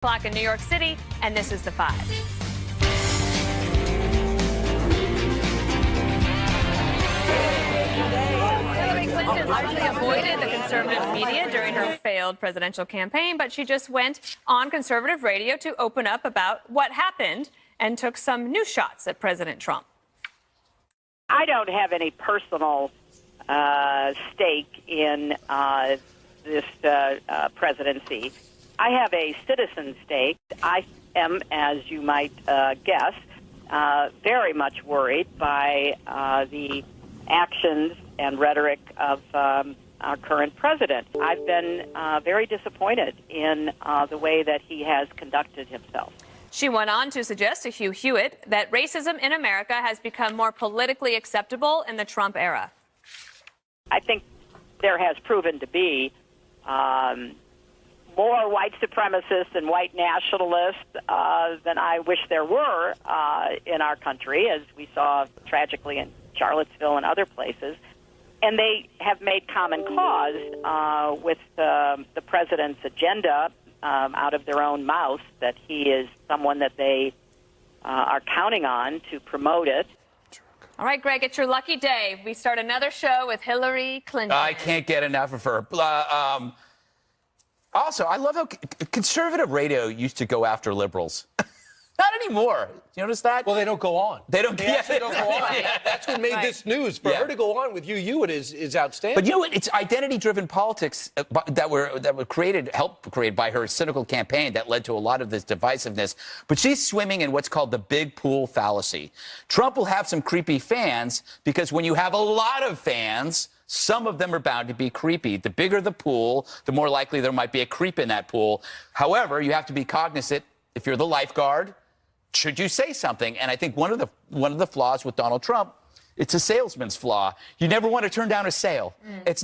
O'clock in New York City, and this is The Five. Hillary Clinton largely avoided the conservative media during her failed presidential campaign, but she just went on conservative radio to open up about what happened and took some new shots at President Trump. I don't have any personal stake in this presidency. I have a citizen stake. I am, as you might guess, very much worried by the actions and rhetoric of our current president. I've been very disappointed in the way that he has conducted himself. She went on to suggest to Hugh Hewitt that racism in America has become more politically acceptable in the Trump era. I think there has proven to be more white supremacists and white nationalists than I wish there were in our country, as we saw tragically in Charlottesville and other places. And they have made common cause with the president's agenda out of their own mouth that he is someone that they are counting on to promote it. All right, Greg, it's your lucky day. We start another show with Hillary Clinton. I can't get enough of her. Also, I love how conservative radio used to go after liberals. Not anymore. You notice that? Well, they don't go on. They don't. They actually don't go on. That's what made this news. For her to go on with you is outstanding. But you know what? It's identity-driven politics that were helped created by her cynical campaign that led to a lot of this divisiveness. But she's swimming in what's called the big pool fallacy. Trump will have some creepy fans because when you have a lot of fans, some of them are bound to be creepy. The bigger the pool, the more likely there might be a creep in that pool. However, you have to be cognizant if you're the lifeguard. Should you say something? And I think one of the flaws with Donald Trump, it's a salesman's flaw. You never want to turn down a sale. It's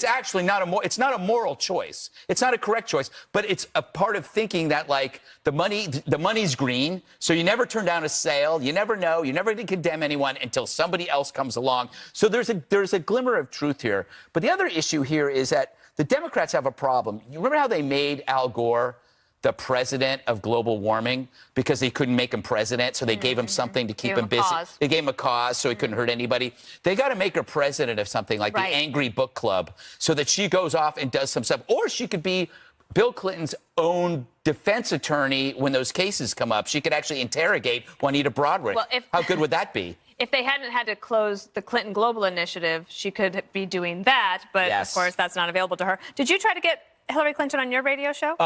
actually not a moral choice. It's not a correct choice, but it's a part of thinking that like the money's green, so you never turn down a sale. You never know. You never condemn anyone until somebody else comes along. So there's a glimmer of truth here. But the other issue here is that the Democrats have a problem. You remember how they made Al Gore the president of global warming because they couldn't make him president, so they gave him something to keep him busy. They gave him a cause so he couldn't hurt anybody. They got to make her president of something like the Angry Book Club so that she goes off and does some stuff. Or she could be Bill Clinton's own defense attorney when those cases come up. She could actually interrogate Juanita Broaddrick. Well, how good would that be? If they hadn't had to close the Clinton Global Initiative, she could be doing that. But, of course, that's not available to her. Did you try to get Hillary Clinton on your radio show?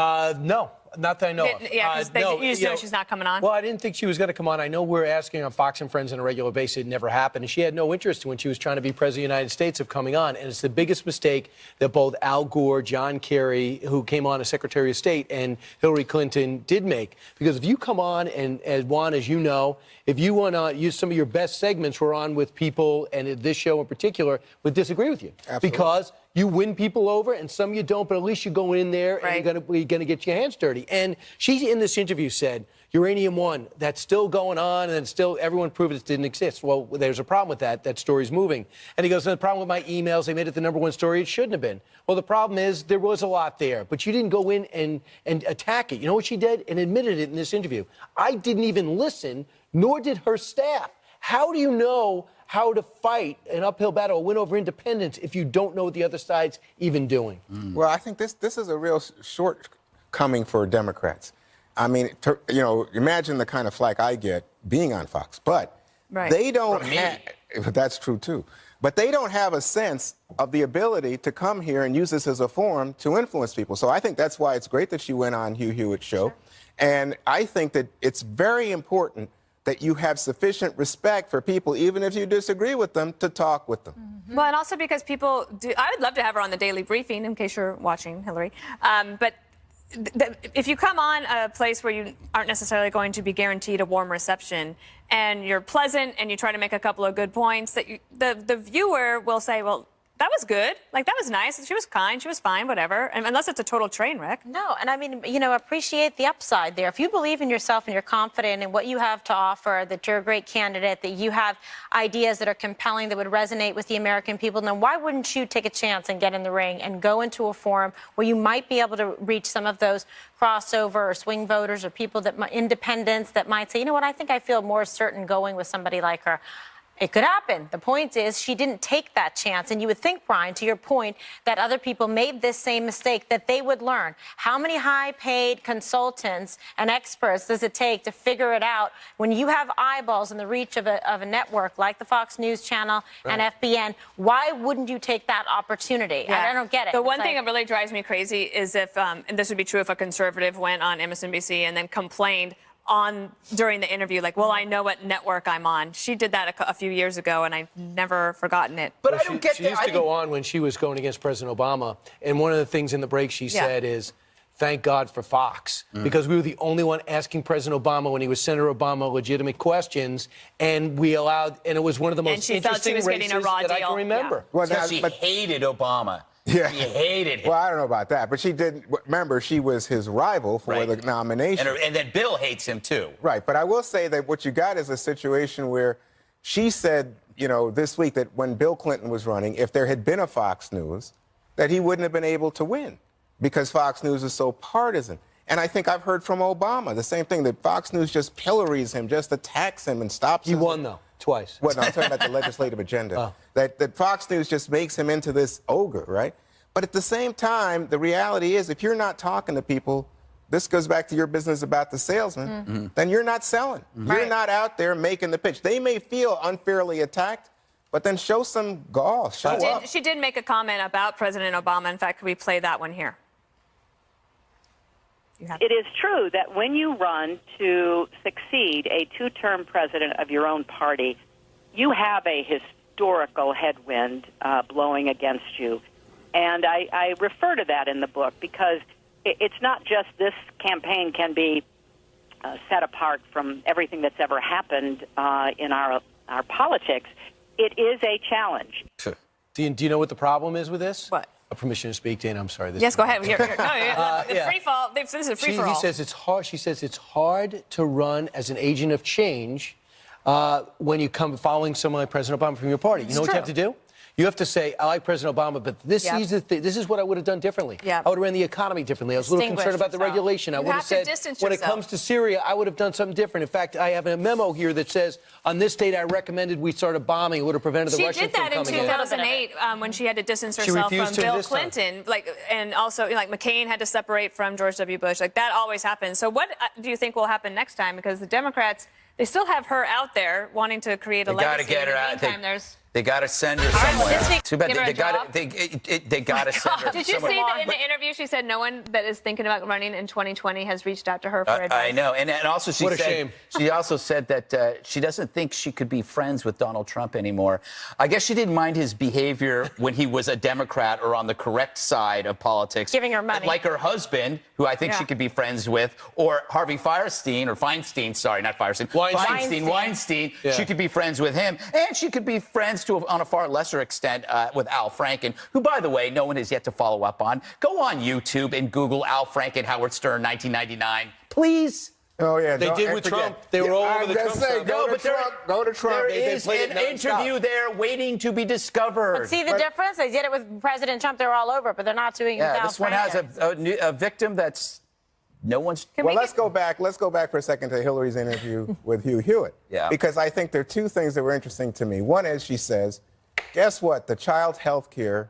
No, not that I know of. Yeah, because you just know she's not coming on. Well, I didn't think she was going to come on. I know we're asking on Fox and Friends on a regular basis. It never happened. And she had no interest when she was trying to be president of the United States of coming on. And it's the biggest mistake that both Al Gore, John Kerry, who came on as Secretary of State, and Hillary Clinton did make. Because if you come on, and as Juan, as you know, if you want to use some of your best segments, we're on with people, and this show in particular, would disagree with you. Absolutely. Because you win people over, and some you don't, but at least you go in there and you're going to get your hands dirty. And she, in this interview, said, Uranium One, that's still going on, and still everyone proved it didn't exist. Well, there's a problem with that. That story's moving. And he goes, the problem with my emails, they made it the #1 story. It shouldn't have been. Well, the problem is there was a lot there, but you didn't go in and attack it. You know what she did? And admitted it in this interview. I didn't even listen, nor did her staff. How do you know how to fight an uphill battle or win over independents if you don't know what the other side's even doing? Well, I think this is a real shortcoming for Democrats. I mean, imagine the kind of flack I get being on Fox, but they don't have, that's true too, but they don't have a sense of the ability to come here and use this as a forum to influence people. So I think that's why it's great that she went on Hugh Hewitt's show. And I think that it's very important that you have sufficient respect for people, even if you disagree with them, to talk with them. Well, and also because people do, I would love to have her on the Daily Briefing, in case you're watching, Hillary. But if you come on a place where you aren't necessarily going to be guaranteed a warm reception, and you're pleasant and you try to make a couple of good points, that the viewer will say, well, that was good. Like, that was nice. She was kind. She was fine, whatever. And unless it's a total train wreck. No, and I mean, you know, appreciate the upside there. If you believe in yourself and you're confident in what you have to offer, that you're a great candidate, that you have ideas that are compelling, that would resonate with the American people, then why wouldn't you take a chance and get in the ring and go into a forum where you might be able to reach some of those crossover or swing voters or people that independents that might say, you know what, I think I feel more certain going with somebody like her. It could happen. The point is she didn't take that chance. And you would think, Brian, to your point, that other people made this same mistake, that they would learn. How many high-paid consultants and experts does it take to figure it out when you have eyeballs in the reach of a network like the Fox News Channel and FBN? Why wouldn't you take that opportunity? Yeah. I don't get it. The one thing that really drives me crazy is if, and this would be true if a conservative went on MSNBC and then complained during the interview, like, well, I know what network I'm on. She did that a few years ago, and I've never forgotten it. But well, I don't get she that. used to go on when she was going against President Obama, and one of the things in the break she said is, thank God for Fox, because we were the only one asking President Obama when he was Senator Obama legitimate questions, and we allowed, and it was one of the most interesting races that I can remember. Yeah. Well, she hated Obama. Yeah. She hated him. Well, I don't know about that, but she did. Remember, she was his rival for the nomination. And then Bill hates him, too. Right, but I will say that what you got is a situation where she said, you know, this week that when Bill Clinton was running, if there had been a Fox News, that he wouldn't have been able to win because Fox News is so partisan. And I think I've heard from Obama the same thing, that Fox News just pillories him, just attacks him and stops him. He won, though, twice. Well, no, I'm talking about the legislative agenda. That Fox News just makes him into this ogre, right? But at the same time, the reality is if you're not talking to people, this goes back to your business about the salesman, then you're not selling. You're not out there making the pitch. They may feel unfairly attacked, but then show some gall, show up. She did make a comment about President Obama. In fact, we play that one here. It is true that when you run to succeed a two-term president of your own party, you have a historical headwind blowing against you. And I refer to that in the book because it's not just this campaign can be set apart from everything that's ever happened in our politics. It is a challenge. Do you know what the problem is with this? What? A permission to speak, Dana. I'm sorry. Yes, go ahead. Free fall. This is a free for all. He says it's hard. She says it's hard to run as an agent of change when you come following someone like President Obama from your party. You know what you have to do? You have to say, I like President Obama, but this is what I would have done differently. I would have ran the economy differently. I was a little concerned about the regulation. I would have said, when it comes to Syria, I would have done something different. In fact, I have a memo here that says, on this date, I recommended we start a bombing. It would have prevented the Russians from coming in. She did that in 2008 when she had to distance herself from Bill Clinton. And also, like, McCain had to separate from George W. Bush. Like, that always happens. So what do you think will happen next time? Because the Democrats, they still have her out there wanting to create a legacy. They got to get her out. There's... They got to send her somewhere. Too bad they got to send her. Did you see that in the interview? She said no one that is thinking about running in 2020 has reached out to her for advice. I know, and also she said, shame. She also said that she doesn't think she could be friends with Donald Trump anymore. I guess she didn't mind his behavior when he was a Democrat or on the correct side of politics, giving her money, like her husband, who I think she could be friends with, or Harvey Feinstein. Sorry, not Firestein. Weinstein. Yeah. She could be friends with him, and she could be friends on a far lesser extent with Al Franken, who, by the way, no one has yet to follow up on. Go on YouTube and Google Al Franken, Howard Stern, 1999, please. Oh, yeah. They did with Trump. They were all over the Trump stuff. Go to Trump. There is an interview there waiting to be discovered. But see the difference? They did it with President Trump. They're all over, but they're not doing it with Al this one has a victim that's no one's... Well, let's go back for a second to Hillary's interview with Hugh Hewitt. Yeah. Because I think there are two things that were interesting to me. One is she says, guess what? The child health care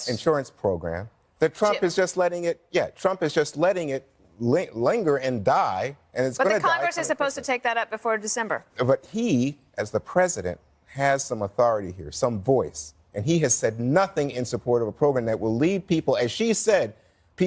insurance program, that Trump is just letting it, Trump is just letting it linger and die, and it's going to die. But the Congress is supposed to take that up before December. But he, as the president, has some authority here, some voice, and he has said nothing in support of a program that will lead people, as she said,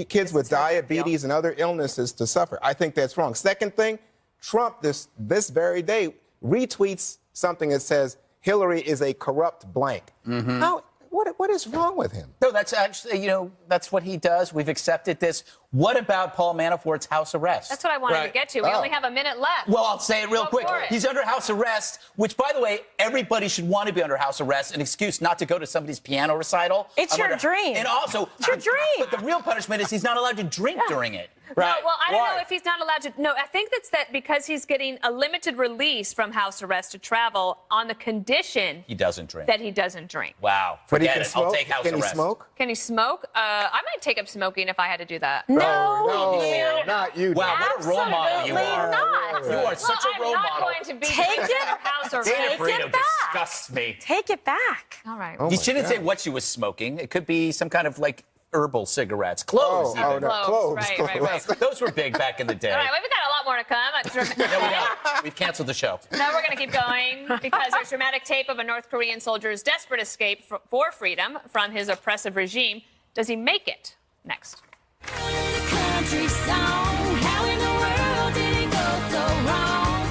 kids with diabetes and other illnesses to suffer. I think that's wrong. Second thing, Trump this very day retweets something that says Hillary is a corrupt blank. What What is wrong with him? No, that's actually, that's what he does. We've accepted this. What about Paul Manafort's house arrest? That's what I wanted to get to. We only have a minute left. Well, I'll say it real Go quick. for it. He's under house arrest, which, by the way, everybody should want to be under house arrest, an excuse not to go to somebody's piano recital. It's your dream. And also, it's your dream. But the real punishment is he's not allowed to drink during it. No, well, I don't know if he's not allowed to. No, I think that's because he's getting a limited release from house arrest to travel on the condition He doesn't drink. that he doesn't drink. Wow. But he Forget can it. smoke. I'll take house Can arrest. he smoke? Can he smoke? I might take up smoking if I had to do that. No, not you. Wow, what a role model you absolutely are. not. You are such a role I'm not model. going to be Take under it- house arrest. Dana Take Perino it back. disgusts me. Take it back. All right. Oh You my shouldn't God. say what she was smoking. It could be some kind of herbal cigarettes, clothes. Oh, even. no, clothes. Right. Those were big back in the day. All right, we've got a lot more to come. No, we don't. We've canceled the show. No, we're going to keep going because there's dramatic tape of a North Korean soldier's desperate escape for freedom from his oppressive regime. Does he make it? Next. Country song. How in the world did it go so wrong?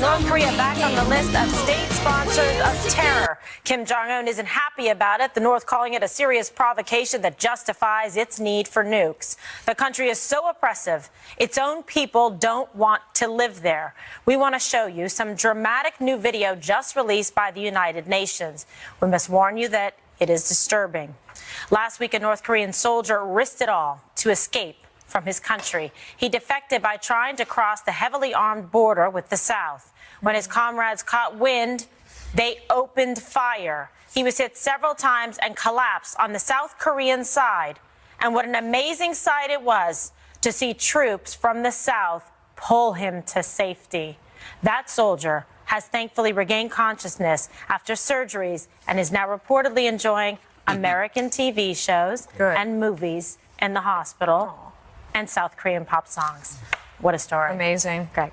North Korea back on the list of state sponsors of terror. Kim Jong-un isn't happy about it, the North calling it a serious provocation that justifies its need for nukes. The country is so oppressive, its own people don't want to live there. We want to show you some dramatic new video just released by the United Nations. We must warn you that it is disturbing. Last week, a North Korean soldier risked it all to escape from his country. He defected by trying to cross the heavily armed border with the South. When his comrades caught wind, they opened fire. He was hit several times and collapsed on the South Korean side. And what an amazing sight it was to see troops from the South pull him to safety. That soldier has thankfully regained consciousness after surgeries and is now reportedly enjoying American TV shows and movies in the hospital and South Korean pop songs. What a story. Amazing. Greg.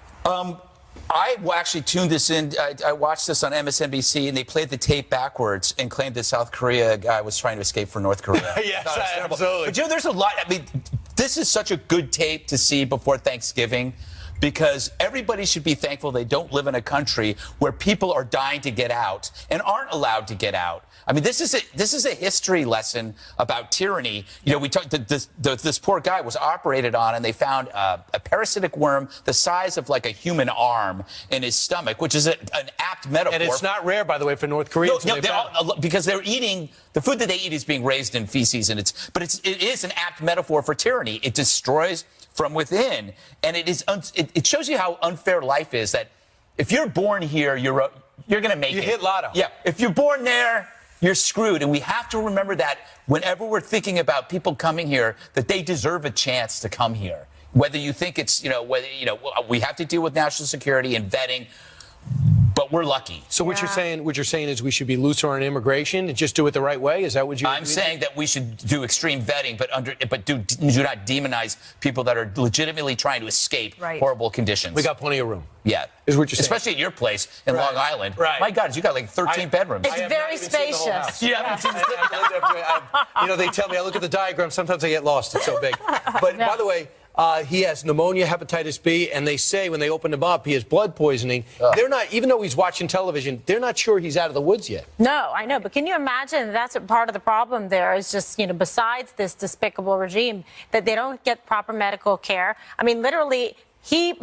I actually tuned this in. I watched this on MSNBC, and they played the tape backwards and claimed that South Korea guy was trying to escape for North Korea. Yes, I thought it was terrible. absolutely. But there's a lot. I mean, this is such a good tape to see before Thanksgiving, because everybody should be thankful they don't live in a country where people are dying to get out and aren't allowed to get out. I mean, this is a history lesson about tyranny. We talked. This poor guy was operated on, and they found a parasitic worm the size of like a human arm in his stomach, which is an apt metaphor. And it's not rare, by the way, for North Koreans. Because they're eating the food that they eat is being raised in feces, and it is an apt metaphor for tyranny. It destroys from within, and it shows you how unfair life is. That if you're born here, you're going to make it. You hit lotto. Yeah. If you're born there, you're screwed. And we have to remember that whenever we're thinking about people coming here, that they deserve a chance to come here. Whether you think it's, we have to deal with national security and vetting, but we're lucky. So what you're saying is we should be looser on immigration and just do it the right way? Is that what I'm saying that we should do extreme vetting, but do not demonize people that are legitimately trying to escape horrible conditions. We got plenty of room. Yeah. Is what you're saying. Especially at your place in Long Island. Right. My God, you got like 13 bedrooms. It's very spacious. Yeah. They tell me, I look at the diagram, sometimes I get lost. It's so big. But by the way, he has pneumonia, hepatitis B, and they say when they opened him up, he has blood poisoning. They're not, even though he's watching television, they're not sure he's out of the woods yet. No, I know. But can you imagine that's a part of the problem there is just, besides this despicable regime, that they don't get proper medical care. I mean, literally, he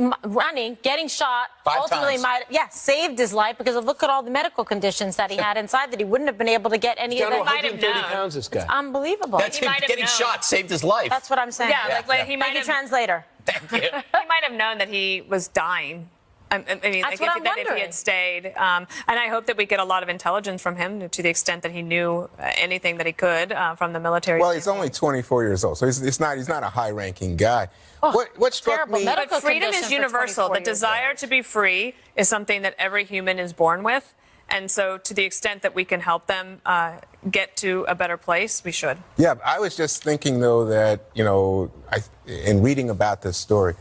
getting shot, 5 ultimately times. saved his life because look at all the medical conditions that he had inside that he wouldn't have been able to get any He's of down to that. 130 pounds, this guy. It's unbelievable. That's him might have getting known. shot saved his life. That's what I'm saying. Yeah, like he might Thank you, have translator. Thank you. He might have known that he was dying. I mean, That's like what I'm if he wondering. had stayed. And I hope that we get a lot of intelligence from him to the extent that he knew anything that he could from the military. Well, he's only 24 years old, so he's not a high-ranking guy. What struck terrible. me? Medical But freedom condition is for universal. 24 The desire to be free is something that every human is born with. And so to the extent that we can help them get to a better place, we should. Yeah, I was just thinking, though, that, in reading about this story,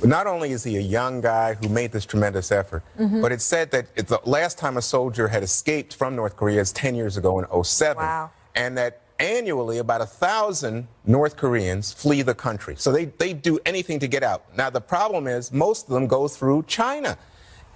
not only is he a young guy who made this tremendous effort, but it said that the last time a soldier had escaped from North Korea is 10 years ago in 2007. Wow. And that annually about 1,000 North Koreans flee the country. So they do anything to get out. Now, the problem is most of them go through China.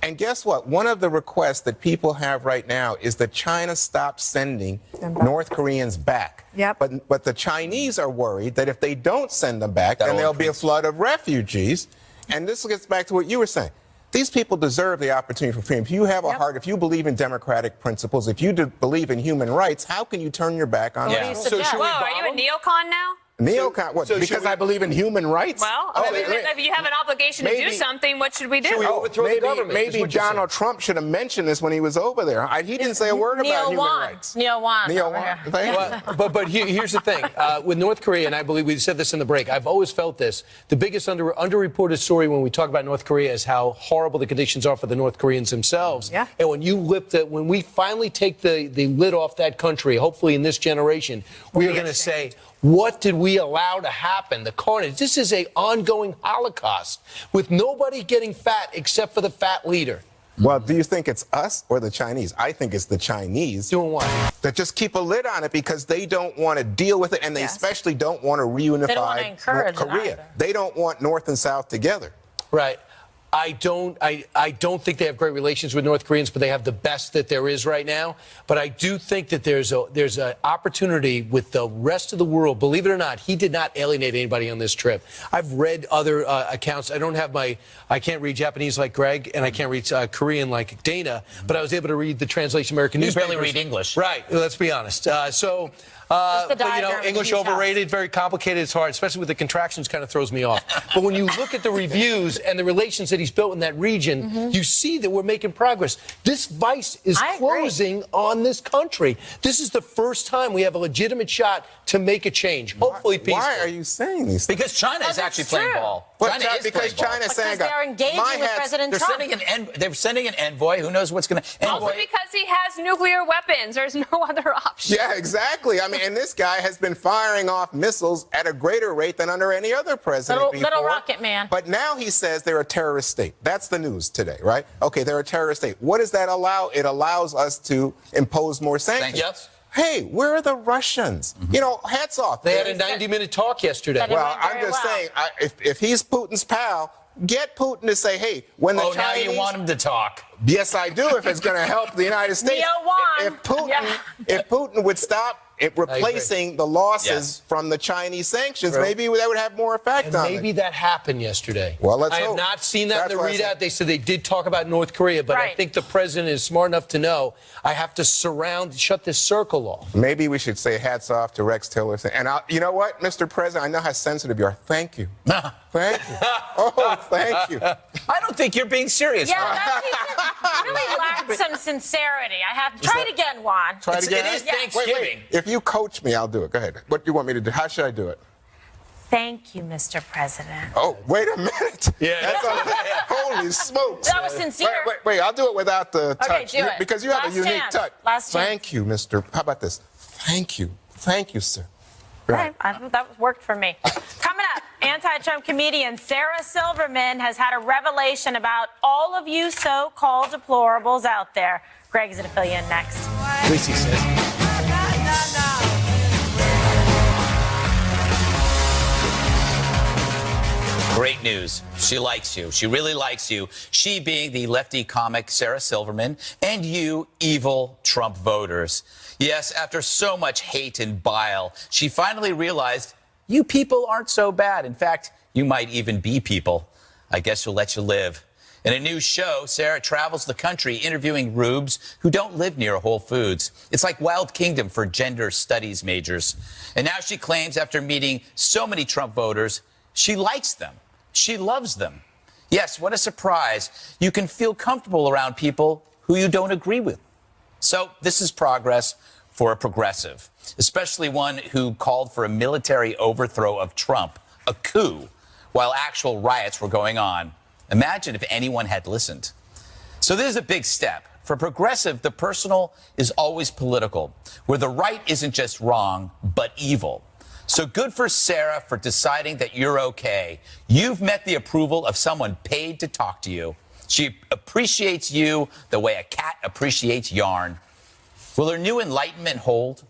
And guess what? One of the requests that people have right now is that China stop sending North Koreans back. Yep. But the Chinese are worried that if they don't send them back, then there'll be a flood of refugees. And this gets back to what you were saying. These people deserve the opportunity for freedom. If you have a heart, if you believe in democratic principles, if you believe in human rights, how can you turn your back on What do that? you So suggest? should we Whoa, are you a neocon now? Neocon, what? so should Because we- I believe in human rights? Well, if you have an obligation to do Maybe- something, what should we do? Should we overthrow the maybe, government, is Maybe what you're saying. Donald Trump should have mentioned this when he was over there. He didn't say a word about human rights. Neil Wan. Neil over Wan. here. Thank you. But here's the thing. With North Korea, and I believe we said this in the break, I've always felt this. The biggest underreported story when we talk about North Korea is how horrible the conditions are for the North Koreans themselves. Yeah. And when we finally take the lid off that country, hopefully in this generation, we are going to say, what did we allow to happen? The carnage. This is an ongoing Holocaust with nobody getting fat except for the fat leader. Well, do you think it's us or the Chinese? I think it's the Chinese Doing what? that just keep a lid on it because they don't want to deal with it, and they Yes. especially don't want to reunify They don't want to encourage it Korea. either. They don't want North and South together. Right. I don't think they have great relations with North Koreans, but they have the best that there is right now. But I do think that there's an opportunity with the rest of the world. Believe it or not, he did not alienate anybody on this trip. I've read other accounts. I can't read Japanese like Greg, and I can't read Korean like Dana, but I was able to read the translation American You newspapers. barely read English. Right. Let's be honest. But, diagram English is tough. overrated, very complicated. It's hard, especially with the contractions, kind of throws me off. But when you look at the reviews and the relations that he's built in that region, you see that we're making progress. This vice is I agree. closing on this country. This is the first time we have a legitimate shot to make a change, hopefully peaceful. Why are you saying these things? Because China is Because actually it's playing true. ball. Well, China is because playing ball. China's saying, Because they're engaging my with hat's- President They're Trump. they're sending an envoy. Who knows what's going to Also because he has nuclear weapons. There's no other option. Yeah, exactly. I mean, and this guy has been firing off missiles at a greater rate than under any other president before. Little rocket man. But now he says they're a terrorist state. That's the news today, right? Okay, they're a terrorist state. What does that allow? It allows us to impose more sanctions. Yes. Hey, where are the Russians? You know, hats off. They had a 90-minute talk yesterday. That it Well, went I'm very just well. saying, if he's Putin's pal, get Putin to say, hey, when the Oh, Chinese... now you want him to talk. Yes, I do, if it's going to help the United States. Neo Wan. If Yeah. Putin would stop replacing the losses Yes. from the Chinese sanctions, True. maybe that would have more effect And on maybe it. that happened yesterday. Well, let's I have hope. not seen that That's in the why I said- readout. They said they did talk about North Korea, but I Right. think the president is smart enough to know I have to shut this circle off. Maybe we should say hats off to Rex Tillerson. And you know what, Mr. President, I know how sensitive you are. Thank you. Thank you. Oh, thank you. I don't think you're being serious. Yeah, that really lacked some sincerity. I have try it again, Juan. Try it again. It is Yeah. Thanksgiving. If you coach me, I'll do it. Go ahead. What do you want me to do? How should I do it? Thank you, Mr. President. Oh, wait a minute. Yeah. That's holy smokes. That was sincere. Wait. I'll do it without the touch. do it. Because you have Last a unique chance. touch. Last chance. Thank you, Mr. How about this? Thank you. Thank you, sir. Okay, that worked for me. Coming up, anti-Trump comedian Sarah Silverman has had a revelation about all of you so-called deplorables out there. Greg's going to fill you in next. At least he says. Great news. She likes you. She really likes you. She being the lefty comic Sarah Silverman, and you evil Trump voters. Yes, after so much hate and bile, she finally realized you people aren't so bad. In fact, you might even be people. I guess she'll let you live. In a new show, Sarah travels the country interviewing rubes who don't live near Whole Foods. It's like Wild Kingdom for gender studies majors. And now she claims after meeting so many Trump voters, she likes them. She loves them. Yes, what a surprise. You can feel comfortable around people who you don't agree with. So this is progress for a progressive, especially one who called for a military overthrow of Trump, a coup, while actual riots were going on. Imagine if anyone had listened. So this is a big step. For progressive, the personal is always political, where the right isn't just wrong, but evil. So good for Sarah for deciding that you're okay. You've met the approval of someone paid to talk to you. She appreciates you the way a cat appreciates yarn. Will her new enlightenment hold?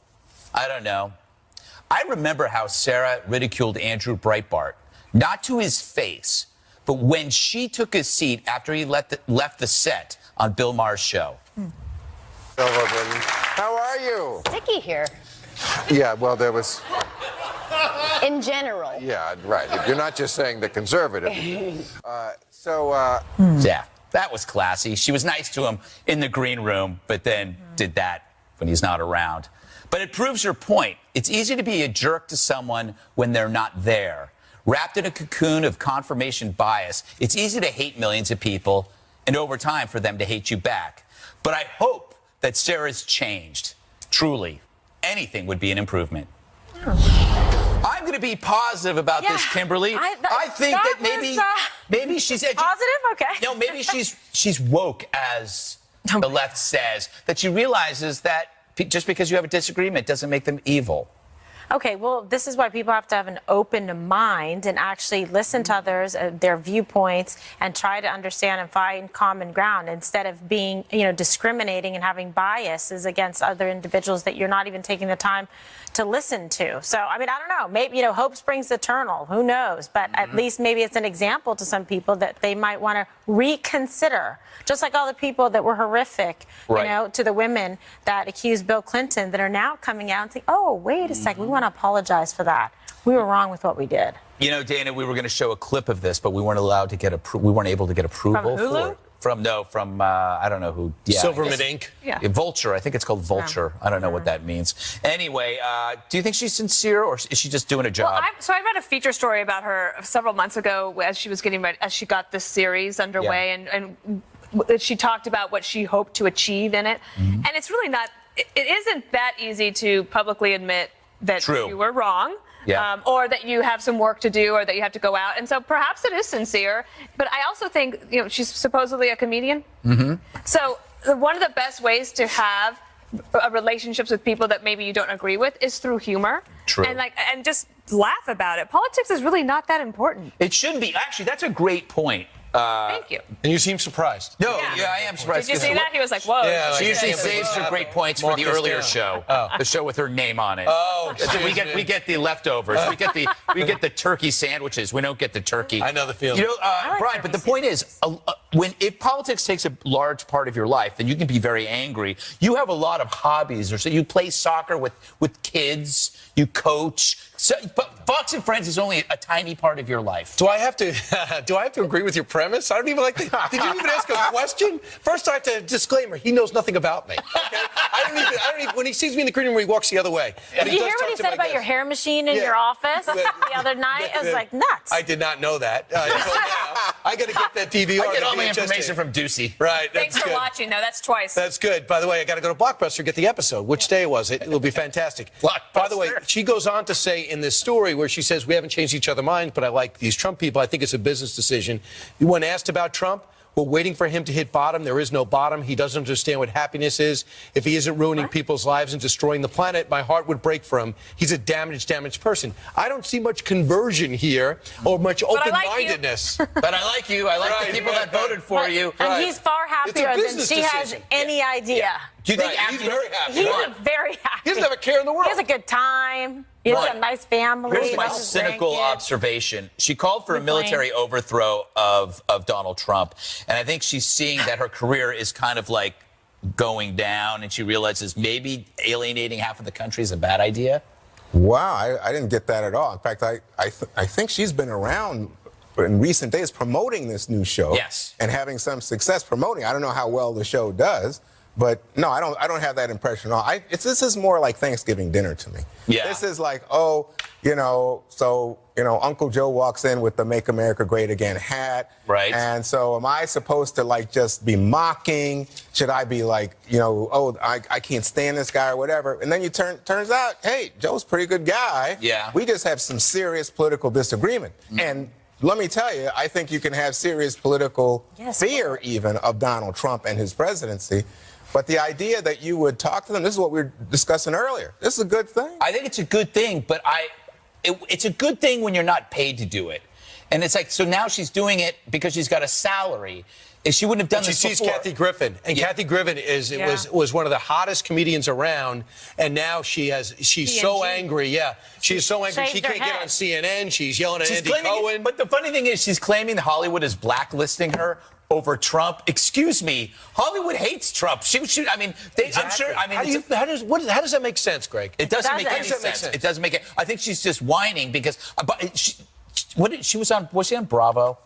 I don't know. I remember how Sarah ridiculed Andrew Breitbart, not to his face, but when she took his seat after he left the set on Bill Maher's show. How are you? Sticky here. Yeah, well, there was. In general. Yeah, right. You're not just saying the conservative. Yeah, that was classy. She was nice to him in the green room, but then did that when he's not around. But it proves your point. It's easy to be a jerk to someone when they're not there. Wrapped in a cocoon of confirmation bias, it's easy to hate millions of people and over time for them to hate you back. But I hope that Sarah's changed. Truly, anything would be an improvement. I'm going to be positive about this, Kimberly. I think that maybe she's positive. Okay. No, maybe she's woke, as the left says. That she realizes that just because you have a disagreement doesn't make them evil. Okay, well, this is why people have to have an open mind and actually listen to others, their viewpoints, and try to understand and find common ground instead of being, discriminating and having biases against other individuals that you're not even taking the time to listen to. So, I mean, I don't know. Maybe, hope springs eternal. Who knows? But at least maybe it's an example to some people that they might want to reconsider. Just like all the people that were horrific, to the women that accused Bill Clinton that are now coming out and saying, oh, wait a second, we want to apologize for that. We were wrong with what we did. Dana, we were going to show a clip of this, but we weren't allowed to get we weren't able to get approval From Hulu? From I don't know who. Yeah, Silverman Inc. Yeah, Vulture. I think it's called Vulture. I don't know what that means. Anyway, do you think she's sincere or is she just doing a job? Well, I read a feature story about her several months ago as she was getting ready, as she got this series underway, and she talked about what she hoped to achieve in it. And it's really not. It isn't that easy to publicly admit that you were wrong. Yeah. Or that you have some work to do, or that you have to go out. And so perhaps it is sincere. But I also think, she's supposedly a comedian. So one of the best ways to have relationships with people that maybe you don't agree with is through humor. True. And just laugh about it. Politics is really not that important. It shouldn't be. Actually, that's a great point. Thank you. And you seem surprised. No, I am surprised. Did you see that? He was like, whoa. Yeah, She usually saves her great points for the earlier show, the show with her name on it. Oh, we get the leftovers. We get the turkey sandwiches. We don't get the turkey. I know the feeling. Brian. But the point is, if politics takes a large part of your life, then you can be very angry. You have a lot of hobbies, or so you play soccer with kids. You coach. So, but Fox and Friends is only a tiny part of your life. Do I have to agree with your premise? I don't even Did you even ask a question? First, I have to disclaimer. He knows nothing about me. Okay? I don't even. When he sees me in the green room, he walks the other way. Did you hear what he said about your hair machine in your office the other night? It was like nuts. I did not know that. Until now. I got to get that DVR. I get all my information from Ducey. Right. Thanks for watching. No, that's twice. That's good. By the way, I got to go to Blockbuster, get the episode. Which day was it? It will be fantastic. By the way, she goes on to say in this story where she says, we haven't changed each other's minds, but I like these Trump people. I think it's a business decision. When asked about Trump, we're waiting for him to hit bottom. There is no bottom. He doesn't understand what happiness is. If he isn't ruining people's lives and destroying the planet, my heart would break for him. He's a damaged person. I don't see much conversion here or much open-mindedness. But I like you. I like the people that voted for you. And he's far happier than she has any idea. Do you think he's very happy? He's very happy. He doesn't have a care in the world. He has a good time. He has a nice family. Here's my cynical observation. She called for a military overthrow of Donald Trump. And I think she's seeing that her career is kind of like going down. And she realizes maybe alienating half of the country is a bad idea. Wow, I didn't get that at all. In fact, I think she's been around in recent days promoting this new show. Yes. And having some success promoting. I don't know how well the show does. But no, I don't have that impression at all. This is more like Thanksgiving dinner to me. Yeah. This is like, Uncle Joe walks in with the Make America Great Again hat. Right. And so am I supposed to just be mocking? Should I be like, I can't stand this guy or whatever? And then turns out, hey, Joe's a pretty good guy. Yeah. We just have some serious political disagreement. And let me tell you, I think you can have serious political fear even of Donald Trump and his presidency. But the idea that you would talk to them, this is what we were discussing earlier. This is a good thing. I think it's a good thing, but it's a good thing when you're not paid to do it. And it's like, so now she's doing it because she's got a salary. If she wouldn't have done She this sees before. Kathy Griffin, and Kathy Griffin was one of the hottest comedians around, and now she's so angry. Yeah, she's so angry she shaved her can't get head. on CNN. She's yelling at Andy claiming, Cohen. but the funny thing is, she's claiming Hollywood is blacklisting her over Trump. Excuse me, Hollywood hates Trump. I mean, I'm sure. I mean, how does that make sense, Greg? it doesn't make any doesn't. sense. It doesn't make it. I think she's just whining because. But she was on? Was she on Bravo?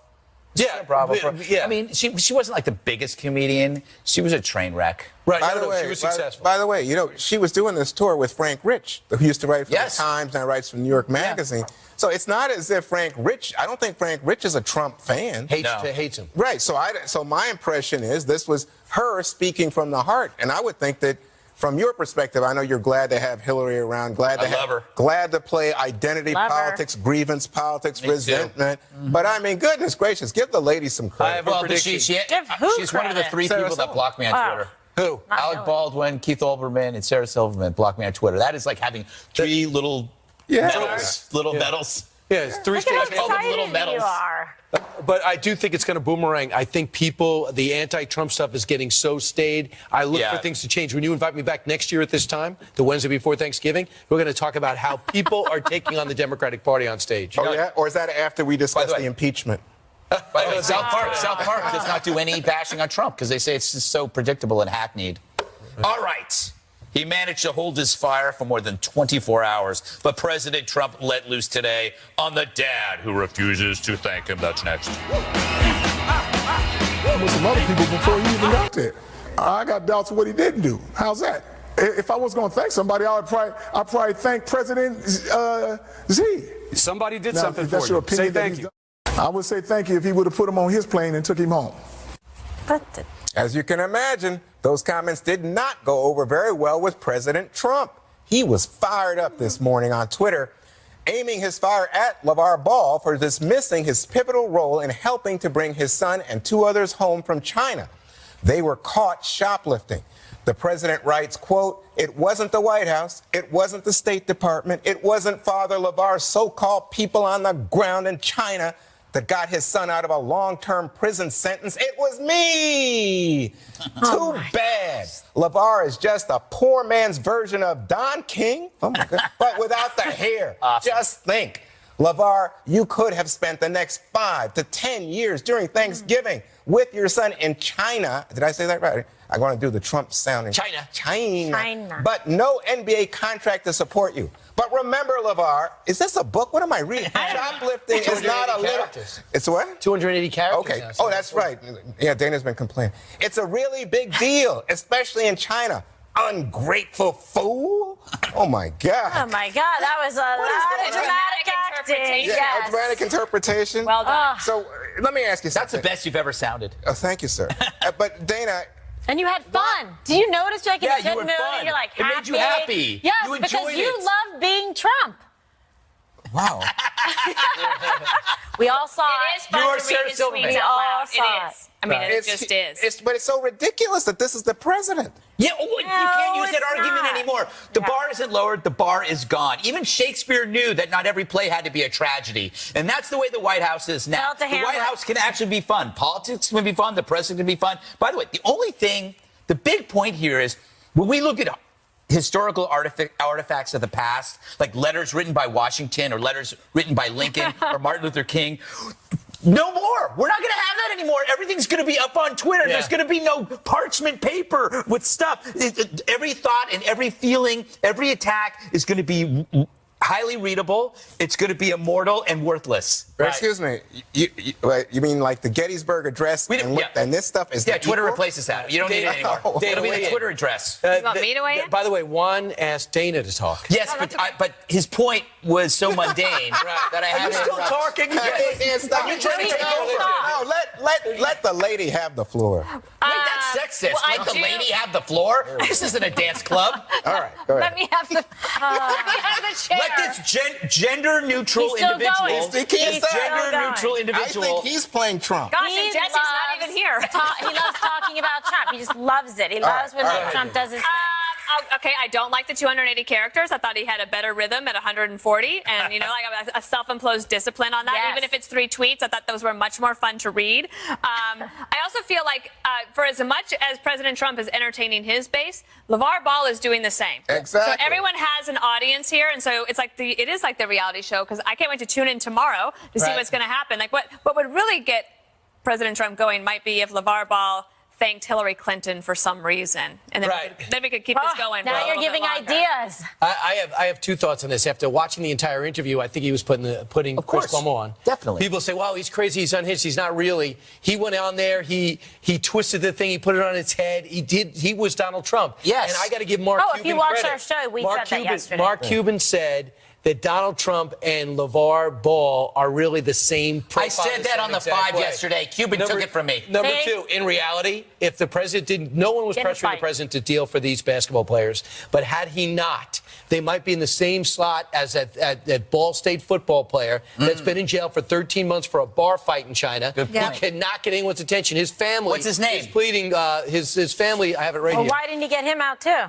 Yeah, Bravo. yeah. I mean, she wasn't like the biggest comedian. She was a train wreck. Right. By no, the way, she was successful. By the way, you know, she was doing this tour with Frank Rich, who used to write for Yes. the Times, now writes for New York Magazine. So it's not as if Frank Rich, I don't think Frank Rich is a Trump fan. Hates him. Right. So my impression is this was her speaking from the heart. And I would think that from your perspective, I know you're glad to have Hillary around, glad to play identity Love her. politics, grievance politics, Me too. resentment. But I mean, goodness gracious, give the lady some credit. I have a Well, but prediction. Give who she's one of the credit? 3 Sarah people that Silverman. blocked me on Wow. Twitter. Who? Alec Hillary. Baldwin, Keith Olbermann, and Sarah Silverman blocked me on Twitter. That is like having 3 little medals. Little medals. Yeah, it's 3 Look at states. how call them little excited medals. you are. But I do think it's going to boomerang. I think the anti-Trump stuff is getting so staid. I look for things to change. When you invite me back next year at this time, the Wednesday before Thanksgiving, we're going to talk about how people are taking on the Democratic Party on stage. Oh, yeah? Or is that after we discuss the way- the impeachment? By the way, South Park does not do any bashing on Trump because they say it's just so predictable and hackneyed. All right. He managed to hold his fire for more than 24 hours, but President Trump let loose today on the dad who refuses to thank him. That's next. With some other people before he even got there. I got doubts of what he didn't do. How's that? If I was going to thank somebody, I'd probably thank President Z. Somebody did Now, something if that's for your you. Say opinion that thank he's you. done, I would say thank you if he would have put him on his plane and took him home. As you can imagine, those comments did not go over very well with President Trump. He was fired up this morning on Twitter, aiming his fire at LeVar Ball for dismissing his pivotal role in helping to bring his son and 2 others home from China. They were caught shoplifting. The president writes, quote, "It wasn't the White House. It wasn't the State Department. It wasn't Father LeVar's so-called people on the ground in China that got his son out of a long-term prison sentence. It was me. Too bad. LeVar is just a poor man's version of Don King, oh my God, but without the hair. Awesome. Just think. LeVar, you could have spent the next 5 to 10 years during Thanksgiving with your son in China. Did I say that right? I'm going to do the Trump sounding. China. But no NBA contract to support you. But remember, LeVar, is this a book? What am I reading? Shoplifting is not a little. It's what? 280 characters. Okay. now, Oh, that's right. Yeah, Dana's been complaining. It's a really big deal, especially in China. Ungrateful fool. Oh, my God. Oh, my God. That was a lot of dramatic acting. Yeah, a dramatic interpretation. Well done. So let me ask you That's something. the best you've ever sounded. Oh, thank you, sir. But Dana, And you had fun. Do you notice you're like in Yeah, a good you were mood? fun. You're like It happy. made you happy. Yes, You because enjoyed you it. love being Trump. wow. We all saw It is it. fun You are to Sarah read his Silverman. tweets We out all loud. saw It is. I mean, it just is. But it's so ridiculous that this is the president. Yeah, you can't use that it's argument not. anymore. The bar isn't lowered, the bar is gone. Even Shakespeare knew that not every play had to be a tragedy. And that's the way the White House is now. Tell it to The White Hamlet. House can actually be fun. Politics can be fun, the president can be fun. By the way, the only thing, the big point here is when we look at historical artifacts of the past, like letters written by Washington or letters written by Lincoln or Martin Luther King, no more. We're not going to have that anymore. Everything's going to be up on Twitter. Yeah. There's going to be no parchment paper with stuff. Every thought and every feeling, every attack is going to be highly readable. It's going to be immortal and worthless. Excuse me. You mean like the Gettysburg Address and this stuff is Yeah, Twitter replaces that. You don't need it anymore. Dana, It'll be weigh the in. Twitter address. You want me to weigh in? By the way, Juan asked Dana to talk. Yes, but his point was so mundane that I had to still interrupt. talking? I can't stop. You're trying to take over. No, let the lady have the floor. Wait, that's sexist. well, I Let the do- lady have the floor. This isn't a dance club. All right, go ahead. Let me have the. Let me have the chair. Let this gender-neutral He's still individual. going. He can't He's stop. still Gender-neutral I individual. think he's playing Trump. Gosh, He and Jesse's not loves even here. He loves talking about Trump. He just loves it. He loves when all right. Trump does his thing. Okay, I don't like the 280 characters. I thought he had a better rhythm at 140, and like a self-imposed discipline on that. Yes. Even if it's 3 tweets, I thought those were much more fun to read. I also feel like for as much as President Trump is entertaining his base, LeVar Ball is doing the same. Exactly. So everyone has an audience here, and so it is like the reality show, because I can't wait to tune in tomorrow to see what's going to happen. Like what would really get President Trump going might be if LeVar Ball thanked Hillary Clinton for some reason, and then we could keep this going. Now you're giving ideas. I have 2 thoughts on this. After watching the entire interview, I think he was putting Chris Cuomo on. Definitely. People say, "Wow, he's crazy. He's unhinged." He's not really. He went on there. He twisted the thing. He put it on its head. He was Donald Trump. Yes. And I got to give Mark Cuban if you watched credit. our show, we Mark said that yesterday. Mark Cuban said that Donald Trump and LeVar Ball are really the same profile. I said that on the 5 yesterday. Cuban took it from me. Number 2, in reality, if the president didn't, no one was pressuring the president to deal for these basketball players. But had he not, they might be in the same slot as that Ball State football player that's been in jail for 13 months for a bar fight in China. Good point. He cannot get anyone's attention. His family. What's his name? Is pleading. His family. I have it right Well, here. why didn't you get him out too?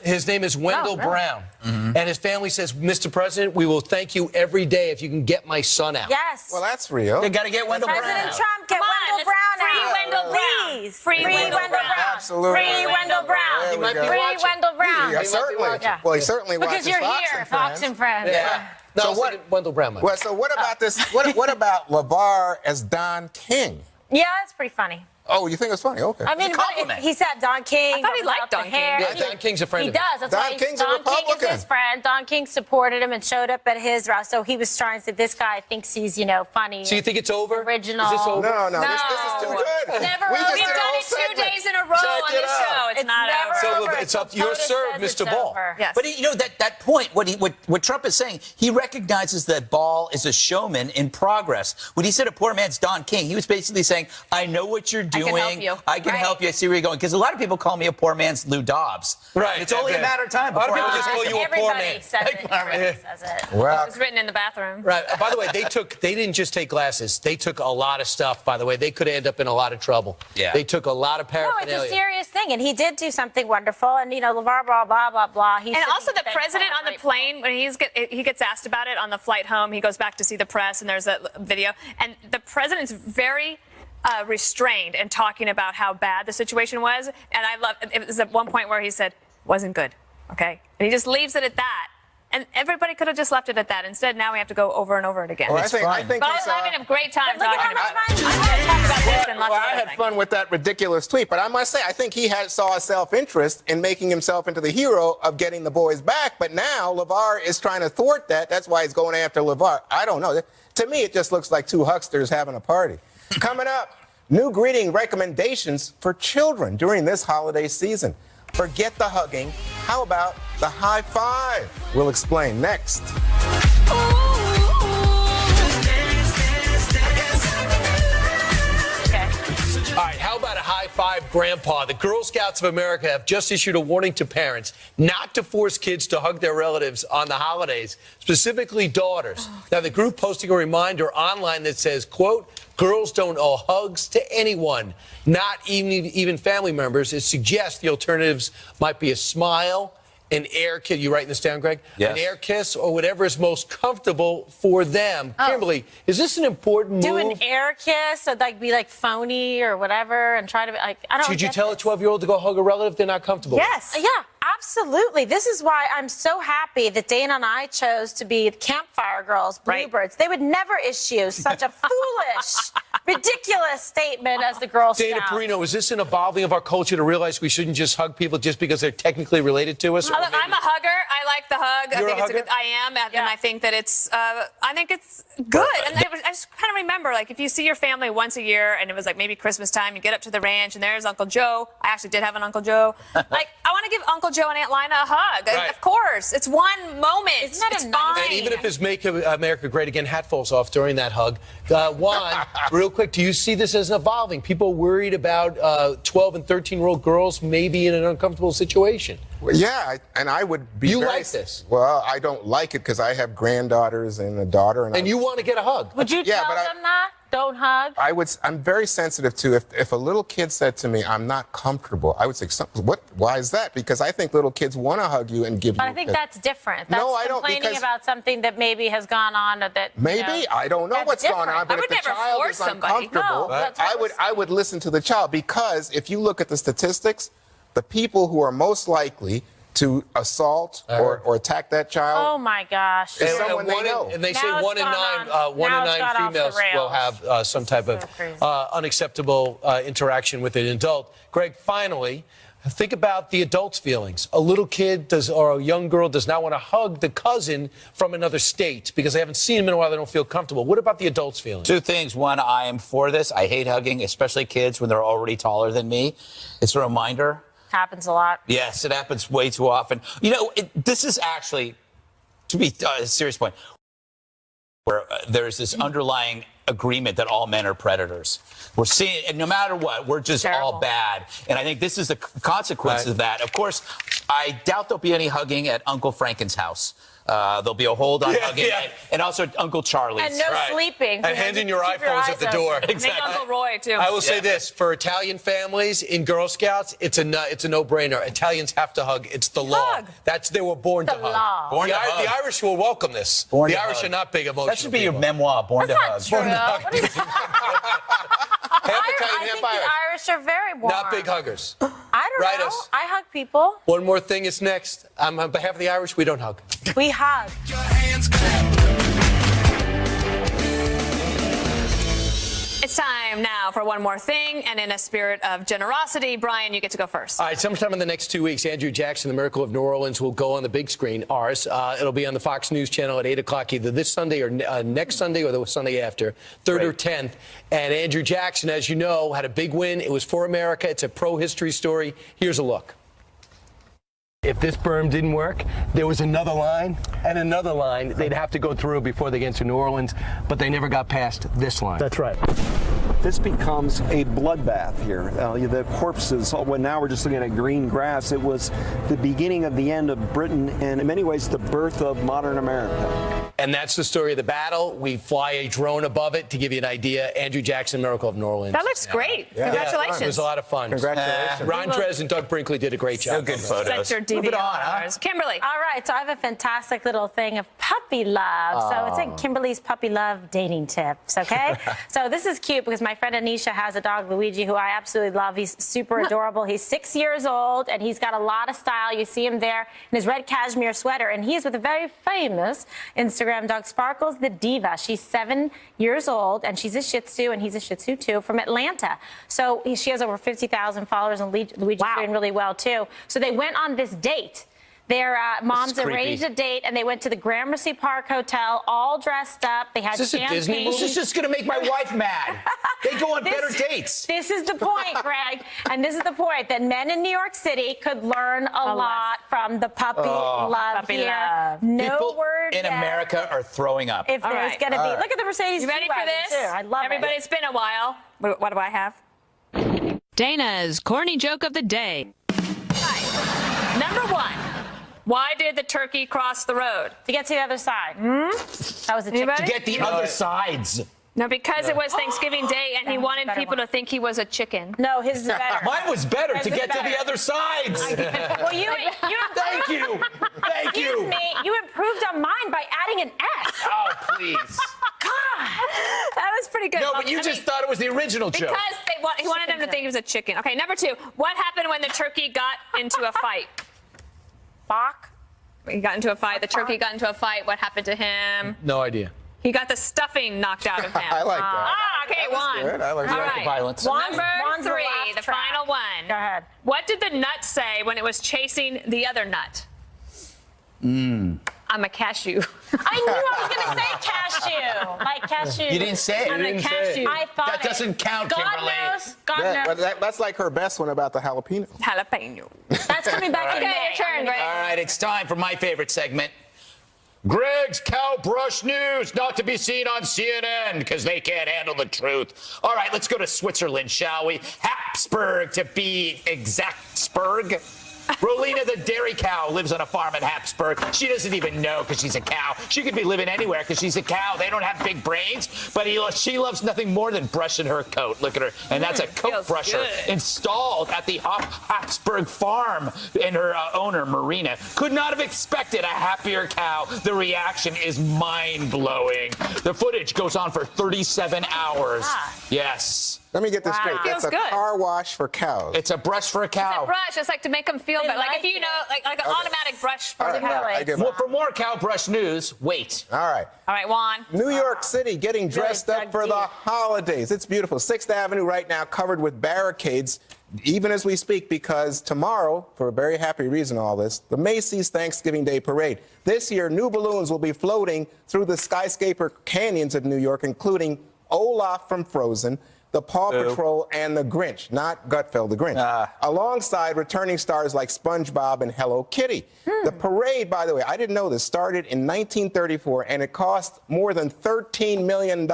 His name is Wendell really? Brown. And his family says, Mr. President, we will thank you every day if you can get my son out. Yes. Well, that's real. They got to get Wendell Brown President out. Trump, get Come on, Wendell Brown free out. Wendell Brown. Please. Free Wendell Brown. Absolutely. Free Wendell Brown. There we might be go. Free watching. Wendell Brown. Yeah, certainly. Yeah. Well, he certainly watches Because you're Fox here, and Fox Friends. and Friends. Yeah. No, So I was what- thinking Wendell Brown. Well, so what about this? What about LeVar as Don King? Yeah, that's pretty funny. Oh, you think it's funny? Okay. I mean, It's a compliment. he said Don King. I thought he liked without Don the hair. King. Yeah, Don King's a friend He of his. does. That's Don why King's a Don King is Republican. his friend. Don King supported him and showed up at his rally. So he was trying to say, this guy thinks he's, funny. So you think it's over? Original. Is this over? No, this is too good. Never we just over. did We've a done whole it 2 segment. days in a row Check on it this out. show. It's not never over. So over it's up to until your POTUS serve, says Mr. it's Ball. over. Yes. But that point, what Trump is saying, he recognizes that Ball is a showman in progress. When he said a poor man's Don King, he was basically saying, I know what you're doing. I can help you. I see where you're going. Because a lot of people call me a poor man's Lou Dobbs. Right. It's only a matter of time A lot of before people just call you a poor man. Everybody says it. Everybody says it. Well, It was written in the bathroom. Right. By the way, they didn't just take glasses. They took a lot of stuff, by the way. They could end up in a lot of trouble. Yeah. They took a lot of No, paraphernalia. it's a serious thing, and he did do something wonderful. And LeVar Ball, blah blah blah. And also the president on the plane, when he gets asked about it on the flight home, he goes back to see the press, and there's a video. And the president's very restrained in talking about how bad the situation was. And it was at one point where he said, wasn't good, okay? And he just leaves it at that. And everybody could have just left it at that. Instead, now we have to go over and over it again. well, I think But he's, I'm having a great time Look at talking how about much it. money I'm going to talk about this and lots well, of I other had things. fun with that ridiculous tweet, but I must say, I think he saw a self-interest in making himself into the hero of getting the boys back. But now LeVar is trying to thwart that. That's why he's going after LeVar. I don't know. To me, it just looks like 2 hucksters having a party. Coming up, new greeting recommendations for children during this holiday season. Forget the hugging. How about the high five? We'll explain next. All right, how about a high five, Grandpa? The Girl Scouts of America have just issued a warning to parents not to force kids to hug their relatives on the holidays, specifically daughters. Now, the group posting a reminder online that says, quote, girls don't owe hugs to anyone, not even family members. It suggests the alternatives might be a smile, an air kiss. You writing this down, Greg? Yes. An air kiss or whatever is most comfortable for them. Kimberly, is this an important Do move? an air kiss, or be like phony or whatever, and try to be like, I don't. Should you get tell this. a 12-year-old to go hug a relative they're not comfortable with? Yes. Yeah, absolutely. This is why I'm so happy that Dana and I chose to be Campfire Girls, Bluebirds. They would never issue such a foolish, ridiculous statement as the Girl Dana Scouts. Perino, is this an evolving of our culture to realize we shouldn't just hug people just because they're technically related to us? Look, I'm a hugger. I like the hug. You're I think a it's hugger? good. I am, and I think that it's. I think it's good. And I just kind of remember, like, if you see your family once a year, and it was like maybe Christmas time, you get up to the ranch, and there's Uncle Joe. I actually did have an Uncle Joe. Like, I want to give Uncle Joe and Aunt Lina a hug. Right. Of course, it's one moment. Isn't that it's a nice- fine. And even if his Make America Great Again hat falls off during that hug, Juan, real quick, do you see this as evolving? People worried about 12 and 13-year-old girls maybe in an uncomfortable situation. Well, yeah, and I would be You very, like this? Well, I don't like it because I have granddaughters and a daughter. And you want to get a hug. Would you Yeah, tell but them that? Don't hug. I'm very sensitive to if a little kid said to me, "I'm not comfortable," I would say, "What? Why is that?" Because I think little kids want to hug you and give you. But I think that's different. That's No, I don't, complaining because- about something that maybe has gone on or that. Maybe I don't know that's what's going different. on, but I if would the never child force is somebody. uncomfortable, No, that's what I would listen to the child, because if you look at the statistics, the people who are most likely to assault or attact that child. Oh my gosh. It's someone they know. And they Now say it's one in gone nine, on. one in Now it's nine gone off the females will rails. have some type of crazy. unacceptable interaction with an adult. Greg, finally, think about the adult's feelings. A little kid or a young girl does not want to hug the cousin from another state because they haven't seen him in a while. They don't feel comfortable. What about the adult's feelings? Two things. One, I am for this. I hate hugging, especially kids when they're already taller than me. It's a reminder. Happens a lot. Yes, it happens way too often. You know, this is actually, to be a serious point, where there's this underlying agreement that all men are predators. We're seeing, and no matter what, we're just all bad. And I think this is the consequence of that. Of course, I doubt there'll be any hugging at Uncle Franken's house. There'll be a hold on hugging, and also Uncle Charlie's. And no sleeping. And handing your Keep iPhones at the eyes door. open. I think Uncle Roy, too. I will say this, for Italian families in Girl Scouts, it's a no-brainer. Italians have to hug. It's the law. They were born to hug. law. Born to hug. The Irish will welcome this. Born the to Irish hug. are not big emotional That should be your people. memoir, Born That's to Hug. not true. What is Half I Italian, think half the Irish. Irish are very warm. Not big huggers. I don't Write know. us. I hug people. One more thing is next. On behalf of the Irish, we don't hug. We hug. It's time now for one more thing, and in a spirit of generosity, Brian, you get to go first. All right, sometime in the next 2 weeks, Andrew Jackson, The Miracle of New Orleans, will go on the big screen, ours. It'll be on the Fox News channel at 8 o'clock, either this Sunday or next Sunday or the Sunday after, 3rd or 10th. And Andrew Jackson, as you know, had a big win. It was for America. It's a pro-history story. Here's a look. If this berm didn't work, there was another line and another line they'd have to go through before they get to New Orleans, but they never got past this line. That's right. This becomes a bloodbath here. The corpses, well, now we're just looking at green grass. It was the beginning of the end of Britain and in many ways the birth of modern America. And that's the story of the battle. We fly a drone above it to give you an idea. Andrew Jackson, Miracle of New Orleans. That looks great. Congratulations. It was a lot of fun. Congratulations. Ron Trez and Doug Brinkley did a great job. Good photos. That's your Move it on, huh? DVRs. Kimberly. All right, so I have a fantastic little thing of puppy love. So it's like Kimberly's puppy love dating tips, okay? So this is cute because my friend Anisha has a dog, Luigi, who I absolutely love. He's super adorable. He's 6 years old, and he's got a lot of style. You see him there in his red cashmere sweater, and he's with a very famous Instagram dog, Sparkles the Diva. She's 7 years old, and she's a Shih Tzu, and he's a Shih Tzu, too, from Atlanta. So she has over 50,000 followers, and Luigi's doing really well, too. So they went on this date. Their moms arranged a date, and they went to the Gramercy Park Hotel, all dressed up. They had Is this a champagne. Disney movie? This is just going to make my wife mad. They go on better dates. This is the point, Greg, and this is the point that men in New York City could learn a lot from the puppy love Puppy here. love. No People word in yet. America are throwing up. If All there's right. going to be, look at the Mercedes. You ready for G-Wagon, this? too. I love Everybody, it. it's been a while. What do I have? Dana's corny joke of the day. Hi. Number one. Why did the turkey cross the road? To get to the other side. That was a chicken. Anybody? Get the other sides. No, because it was Thanksgiving Day, and he That was a wanted better people one. to think he was a chicken. No, his is better. Mine was better to Yours is get to the better. other sides. Well, you Thank you. Thank excuse you. me, you improved on mine by adding an S. Oh, please. That was pretty good. No, Well, but you I just mean, thought it was the original joke. because he wanted them to think he was a chicken. Okay, number two. What happened when the turkey got into a fight? Bach. He got into a fight. The turkey got into a fight. What happened to him? No idea. He got the stuffing knocked out of him. I like that. Ah, okay, That was one. good. I like All that. right. Violence. Number One's the three, last the track. final one. Go ahead. What did the nut say when it was chasing the other nut? I'm a cashew. I knew I was going to say cashew. Like cashew. You didn't say it. I'm a didn't say it. cashew. I thought That doesn't count, God Kimberly. knows. God Yeah, knows. but that's like her best one about the jalapeno. Jalapeno. That's coming back in Okay, May. your turn, Greg. All right, it's time for my favorite segment. Greg's Cow Brush News, not to be seen on CNN because they can't handle the truth. All right, let's go to Switzerland, shall we? Habsburg to be exact. Spurg. Rolina, the dairy cow, lives on a farm in Habsburg. She doesn't even know because she's a cow. She could be living anywhere because she's a cow. They don't have big brains, but she loves nothing more than brushing her coat. Look at her. And that's a coat brusher installed at the Habsburg farm. And her owner, Marina, could not have expected a happier cow. The reaction is mind-blowing. The footage goes on for 37 hours. Yes. Let me get this straight. Feels That's a good. car wash for cows. It's a brush for a cow. It's a brush. It's like to make them feel better. Like if you know, like an automatic brush for the cow. I get my- For more cow brush news, wait. All right. All right, Juan. New York City getting dressed up for the holidays. It's beautiful. 6th Avenue right now covered with barricades, even as we speak, because tomorrow, for a very happy reason, all this, the Macy's Thanksgiving Day Parade. This year, new balloons will be floating through the skyscraper canyons of New York, including Olaf from Frozen, the Paw Patrol, and the Grinch, not Gutfeld, the Grinch, alongside returning stars like SpongeBob and Hello Kitty. The parade, by the way, I didn't know this, started in 1934, and it cost more than $13 million.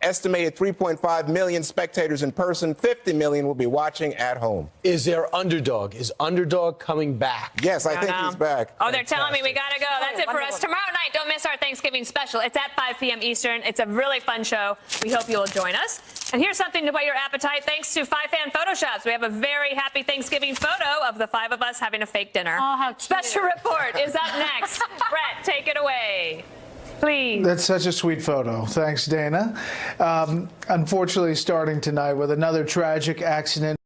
Estimated 3.5 million spectators in person, 50 million will be watching at home. Is there Underdog? Is Underdog coming back? Yes, I think he's back. Oh, they're telling me we got to go. That's it for us. Tomorrow night, don't miss our Thanksgiving special. It's at 5 p.m. Eastern. It's a really fun show. We hope you'll join us. And here's something to whet your appetite. Thanks to 5fan Photoshops, we have a very happy Thanksgiving photo of the 5 of us having a fake dinner. Oh, how cute. Special report is up next. Brett, take it away. Please. That's such a sweet photo. Thanks, Dana. Unfortunately, starting tonight with another tragic accident.